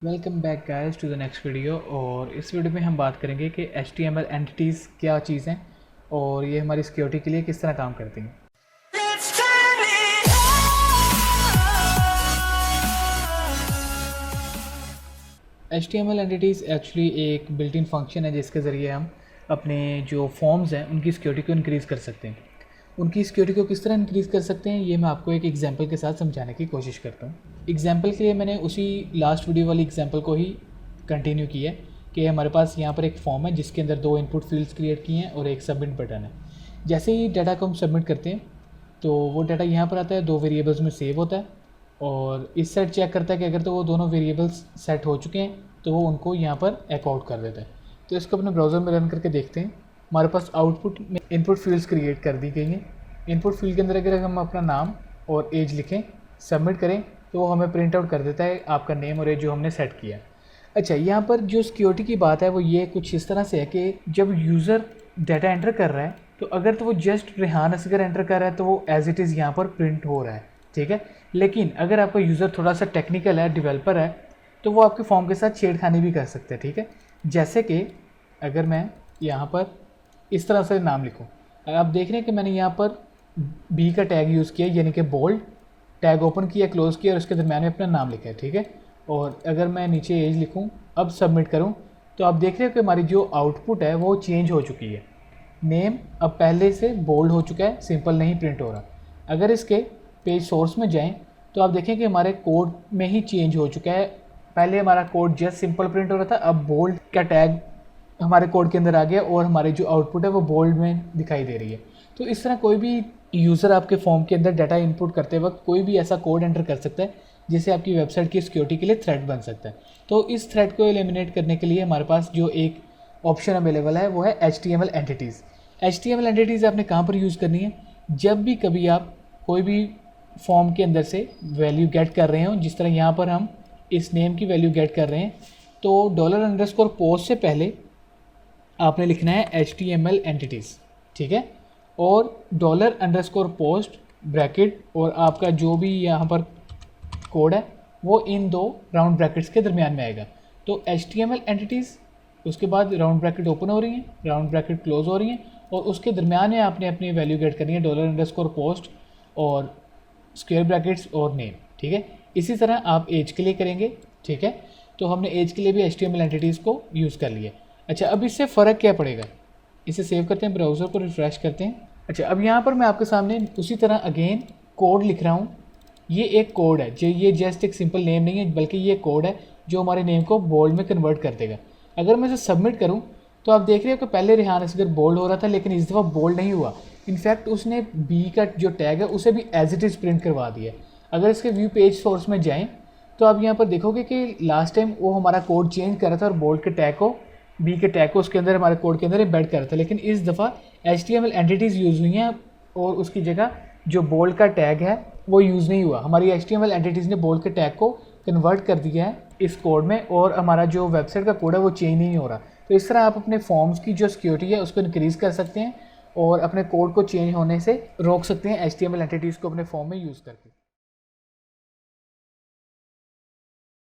Welcome back guys to the next video. और इस video में हम बात करेंगे कि HTML एंटिटीज़ क्या चीज़ हैं और ये हमारी सिक्योरिटी के लिए किस तरह काम करती हैं। HTML एंटिटीज़ एक्चुअली एक बिल्ट इन फंक्शन है जिसके ज़रिए हम अपने जो फॉर्म्स हैं उनकी सिक्योरिटी को इंक्रीज़ कर सकते हैं। उनकी सिक्योरिटी को किस तरह इंक्रीज़ कर सकते हैं ये मैं आपको एक एग्जांपल के साथ समझाने की कोशिश करता हूँ। एग्जांपल के लिए मैंने उसी लास्ट वीडियो वाली एग्जांपल को ही कंटिन्यू किया है कि हमारे पास यहाँ पर एक फॉर्म है जिसके अंदर दो इनपुट फील्ड्स क्रिएट किए हैं और एक सबमिट बटन है। जैसे ही डाटा को हम सबमिट करते हैं तो वो डाटा यहाँ पर आता है, दो वेरिएबल्स में सेव होता है और इस साइड चेक करता है कि अगर तो वो दोनों वेरिएबल्स सेट हो चुके हैं तो वो उनको यहाँ पर एको आउट कर देता है। तो इसको अपने ब्राउज़र में रन करके देखते हैं। हमारे पास आउटपुट में इनपुट फील्ड्स क्रिएट कर दी गई हैं। इनपुट फील्ड के अंदर अगर हम अपना नाम और एज लिखें, सबमिट करें तो वो हमें प्रिंट आउट कर देता है आपका नेम और एज जो हमने सेट किया। अच्छा, यहाँ पर जो सिक्योरिटी की बात है वो ये कुछ इस तरह से है कि जब यूज़र डाटा एंटर कर रहा है तो अगर तो वो जस्ट रेहान असगर एंटर कर रहा है तो वो एज इट इज़ यहाँ पर प्रिंट हो रहा है, ठीक है। लेकिन अगर आपका यूज़र थोड़ा सा टेक्निकल है, डेवलपर है, तो वो आपके फॉर्म के साथ छेड़खानी भी कर सकते हैं, ठीक है। जैसे कि अगर मैं यहाँ पर इस तरह से नाम लिखूँ, आप देख रहे हैं कि मैंने यहाँ पर बी का टैग यूज़ किया, यानी कि बोल्ड टैग ओपन किया, क्लोज़ किया और उसके दरम्यान में अपना नाम लिखा है, ठीक है। और अगर मैं नीचे एज लिखूँ, अब सबमिट करूँ, तो आप देख रहे हो कि हमारी जो आउटपुट है वो चेंज हो चुकी है। नेम अब पहले से बोल्ड हो चुका है, सिंपल नहीं प्रिंट हो रहा। अगर इसके पेज सोर्स में जाएं तो आप देखें कि हमारे कोड में ही चेंज हो चुका है। पहले हमारा कोड जस्ट सिंपल प्रिंट हो रहा था, अब बोल्ड का टैग हमारे कोड के अंदर आ गया और हमारी जो आउटपुट है वो बोल्ड में दिखाई दे रही है। तो इस तरह कोई भी यूज़र आपके फॉर्म के अंदर डाटा इनपुट करते वक्त कोई भी ऐसा कोड एंटर कर सकता है जिससे आपकी वेबसाइट की सिक्योरिटी के लिए थ्रेट बन सकता है। तो इस थ्रेट को एलिमिनेट करने के लिए हमारे पास जो एक ऑप्शन अवेलेबल है वो है HTML एंटिटीज़। HTML एंटिटीज़ आपने कहाँ पर यूज़ करनी है? जब भी कभी आप कोई भी फॉर्म के अंदर से वैल्यू गेट कर रहे हो, जिस तरह यहाँ पर हम इस नेम की वैल्यू गेट कर रहे हैं, तो $_पोस्ट से पहले आपने लिखना है HTML एंटिटीज़, ठीक है। और $_पोस्ट ब्रैकेट और आपका जो भी यहाँ पर कोड है वो इन दो राउंड ब्रैकेट्स के दरमियान में आएगा। तो HTML एंटिटीज़, उसके बाद राउंड ब्रैकेट ओपन हो रही हैं, राउंड ब्रैकेट क्लोज हो रही हैं और उसके दरमियान में आपने अपनी वैल्यू गेट करनी है $_पोस्ट और स्क्वायर ब्रैकेट्स और नेम, ठीक है। इसी तरह आप एज के लिए करेंगे, ठीक है। तो हमने एज के लिए भी HTML एंटिटीज़ को यूज़ कर लिया। अच्छा, अब इससे फ़र्क क्या पड़ेगा? इसे सेव करते हैं, ब्राउज़र को रिफ़्रेश करते हैं। अच्छा, अब यहाँ पर मैं आपके सामने उसी तरह अगेन कोड लिख रहा हूँ। ये एक कोड है, जो ये जस्ट एक सिंपल नेम नहीं है बल्कि ये कोड है जो हमारे नेम को बोल्ड में कन्वर्ट कर देगा। अगर मैं इसे सबमिट करूँ तो आप देख रहे हो कि पहले रेहान असगर बोल्ड हो रहा था लेकिन इस दफ़ा बोल्ड नहीं हुआ। इनफैक्ट उसने बी का जो टैग है उसे भी एज इट इज़ प्रिंट करवा दिया। अगर इसके व्यू पेज सोर्स में जाएँ तो आप यहाँ पर देखोगे कि लास्ट टाइम वो हमारा कोड चेंज कर रहा था और बोल्ड के टैग को, बी के टैग को उसके अंदर हमारे कोड के अंदर एम्बेड कर रहा था, लेकिन इस दफ़ा HTML एंटिटीज़ यूज़ हुई हैं और उसकी जगह जो बोल्ड का टैग है वो यूज़ नहीं हुआ। हमारी HTML एंटिटीज़ ने बोल्ड के टैग को कन्वर्ट कर दिया है इस कोड में और हमारा जो वेबसाइट का कोड है वो चेंज नहीं हो रहा। तो इस तरह आप अपने फॉर्म्स की जो सिक्योरिटी है उसको इंक्रीज़ कर सकते हैं और अपने कोड को चेंज होने से रोक सकते हैं HTML एंटिटीज़ को अपने फॉर्म में यूज़ करके।